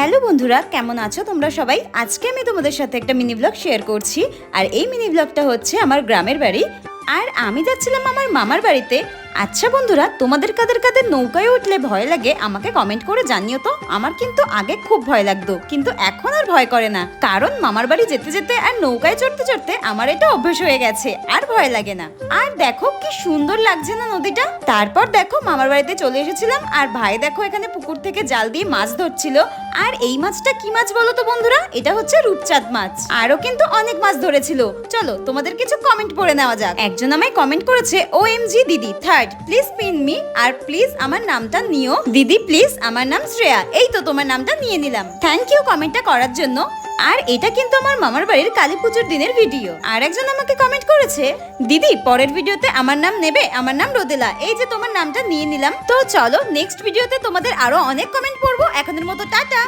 Hello বন্ধুরা, কেমন আছো তোমরা সবাই? আজকে আমি তোমাদের সাথে একটা মিনি ব্লগ শেয়ার করছি। আর এই মিনি ব্লগটা হচ্ছে আমার গ্রামের বাড়ি। আর আমি যাচ্ছিলাম আমার মামার বাড়িতে। আচ্ছা বন্ধুরা, তোমাদের কাদের কাদের নৌকায় উঠলে ভয় লাগে আমাকে কমেন্ট করে জানিও তো। আমার কিন্তু আগে খুব ভয় লাগতো, কিন্তু এখন আর ভয় করে না, কারণ মামার বাড়ি যেতে যেতে আর নৌকায় চড়তে চড়তে আমার এটা অভ্যাস হয়ে গেছে, আর ভয় লাগে না। আর দেখো কি সুন্দর লাগছে না নদীটা। তারপর দেখো মামার বাড়িতে চলে এসেছিলাম, আর ভাই দেখো এখানে পুকুর থেকে জাল দিয়ে মাছ ধরছিল। আর এই মাছটা কি মাছ বলো তো বন্ধুরা? এটা হচ্ছে রূপচাঁদ মাছ। আরো কিন্তু অনেক মাছ ধরেছিল। চলো তোমাদের কিছু কমেন্ট পড়ে নেওয়া যাক। একজন আমায় কমেন্ট করেছে, OMG দিদি থার্ড, প্লিজ পিন মি, আর প্লিজ আমার নামটা নিও দিদি, প্লিজ আমার নাম শ্রেয়া। এই তো তোমার নামটা নিয়ে নিলাম, থ্যাংক ইউ কমেন্টটা করার জন্য। আর এটা কিন্তু আমার মামার বাড়ির কালী পুজোর দিনের ভিডিও। আর একজন আমাকে কমেন্ট করেছে, দিদি পরের ভিডিওতে আমার নাম নেবে? আমার নাম রোদেলা। এই যে তোমার নামটা নিয়ে নিলাম। তো চলো নেক্সট ভিডিওতে তোমাদের আরো অনেক কমেন্ট পড়বো। এখনের মতো টাটা।